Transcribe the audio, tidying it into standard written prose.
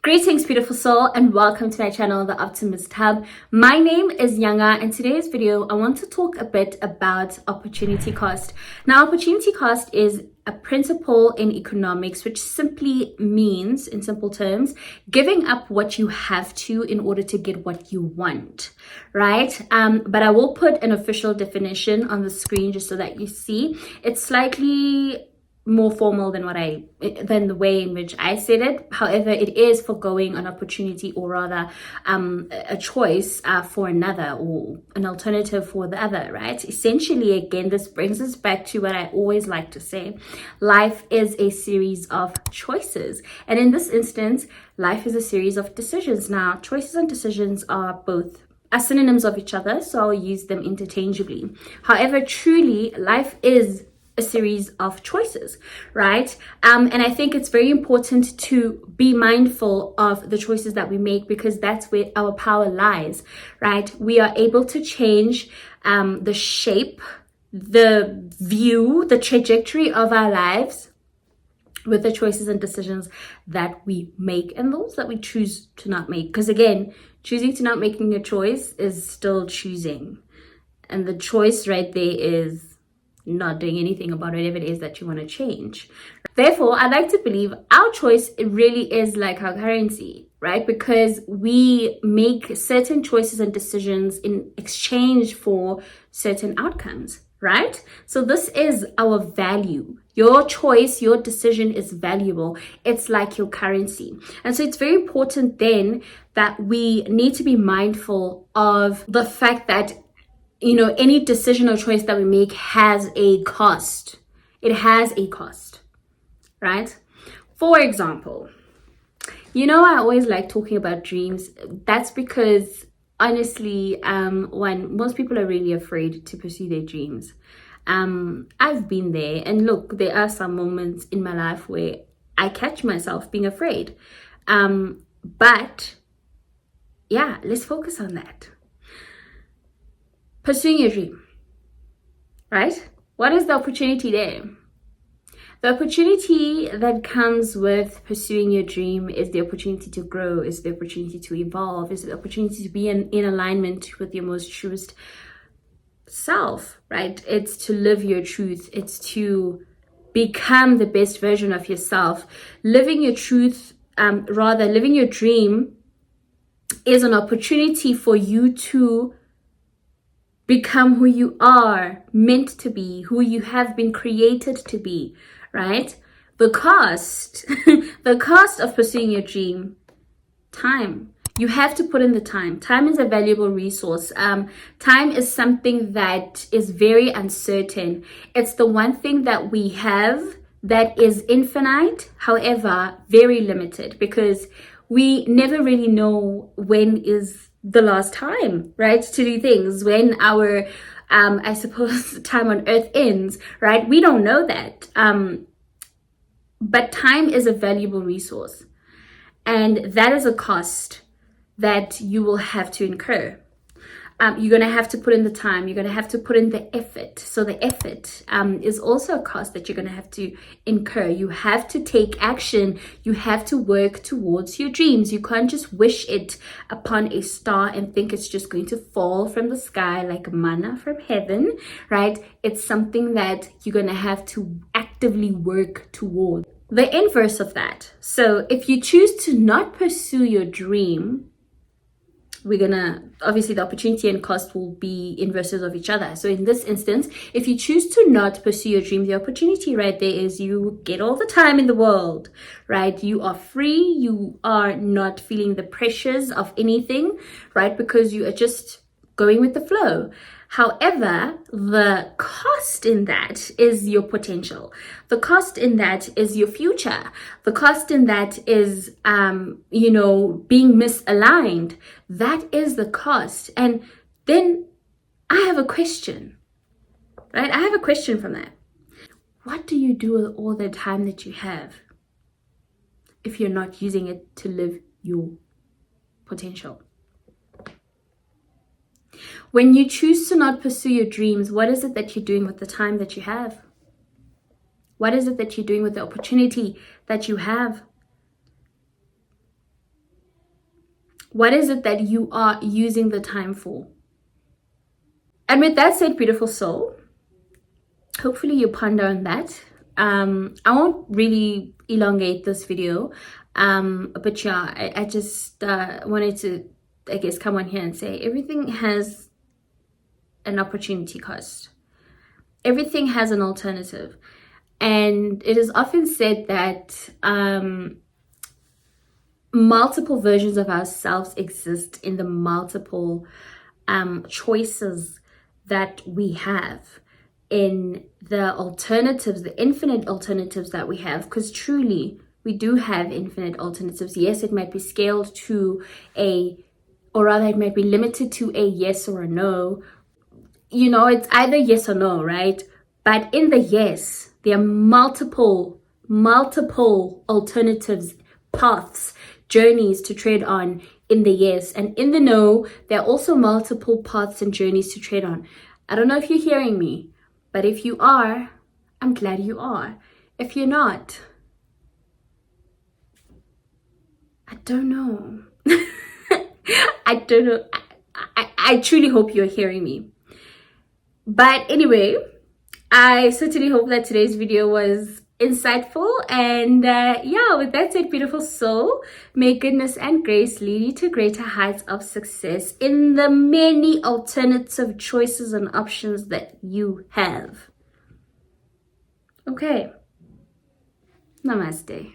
Greetings, beautiful soul, and welcome to my channel, The Optimist Hub. My name is Nyanga, and today's video, I want to talk a bit about opportunity cost. Now, opportunity cost is a principle in economics, which simply means, in simple terms, giving up what you have to in order to get what you want, right? But I will put an official definition on the screen just so that you see. It's slightly more formal than the way in which I said it. However, it is foregoing an opportunity, or rather a choice for another, or an alternative for the other, right? Essentially, again, this brings us back to what I always like to say. Life is a series of choices, and in this instance, life is a series of decisions. Now, choices and decisions are synonyms of each other, so I'll use them interchangeably. However, truly, life is a series of choices, right? And I think it's very important to be mindful of the choices that we make, because that's where our power lies, right? We are able to change the shape, the view, the trajectory of our lives with the choices and decisions that we make, and those that we choose to not make. Because again, choosing to not making a choice is still choosing. And the choice right there is not doing anything about whatever it is that you want to change. Therefore, I like to believe our choice, it really is like our currency, right? Because we make certain choices and decisions in exchange for certain outcomes, right? So this is our value. Your choice, your decision is valuable. It's like your currency. And so it's very important then that we need to be mindful of the fact that any decision or choice that we make has a cost. It has a cost, right? For example, I always like talking about dreams. That's because, honestly, when most people are really afraid to pursue their dreams. I've been there. And look, there are some moments in my life where I catch myself being afraid. But yeah, let's focus on that. Pursuing your dream, right? What is the opportunity there? The opportunity that comes with pursuing your dream is the opportunity to grow, is the opportunity to evolve, is the opportunity to be in alignment with your most truest self, right? It's to live your truth. It's to become the best version of yourself. Living your truth, living your dream is an opportunity for you to become who you are meant to be, who you have been created to be, right? The cost, the cost of pursuing your dream, time. You have to put in the time. Time is a valuable resource. Time is something that is very uncertain. It's the one thing that we have that is infinite, however, very limited, because we never really know when is the last time, right, to do things, when our I suppose time on earth ends, right? We don't know that, but time is a valuable resource, and that is a cost that you will have to incur. You're going to have to put in the time. You're going to have to put in the effort. So the effort is also a cost that you're going to have to incur. You have to take action. You have to work towards your dreams. You can't just wish it upon a star and think it's just going to fall from the sky like manna from heaven, right? It's something that you're going to have to actively work towards. The inverse of that. So if you choose to not pursue your dream, obviously the opportunity and cost will be inverses of each other. So in this instance, if you choose to not pursue your dream, the opportunity right there is you get all the time in the world, right? You are free. You are not feeling the pressures of anything, right? Because you are just going with the flow. However, the cost in that is your potential. The cost in that is your future. The cost in that is, being misaligned. That is the cost. And then I have a question, right? I have a question from that. What do you do with all the time that you have if you're not using it to live your potential? When you choose to not pursue your dreams, what is it that you're doing with the time that you have? What is it that you're doing with the opportunity that you have? What is it that you are using the time for? And with that said, beautiful soul, hopefully you ponder on that. I won't really elongate this video, but yeah, I just wanted to, I guess, come on here and say everything has an opportunity cost. Everything has an alternative. And it is often said that multiple versions of ourselves exist in the multiple choices that we have, in the alternatives, the infinite alternatives that we have, because truly we do have infinite alternatives. Yes, it might be scaled to or rather it might be limited to a yes or a no. You know, it's either yes or no, right? But in the yes, there are multiple alternatives, paths, journeys to tread on in the yes. And in the no, there are also multiple paths and journeys to tread on. I don't know if you're hearing me, but if you are, I'm glad you are. If you're not, I don't know. I don't know. I truly hope you're hearing me. But anyway, I certainly hope that today's video was insightful. And yeah, with that said, beautiful soul, may goodness and grace lead you to greater heights of success in the many alternative choices and options that you have. Okay. Namaste.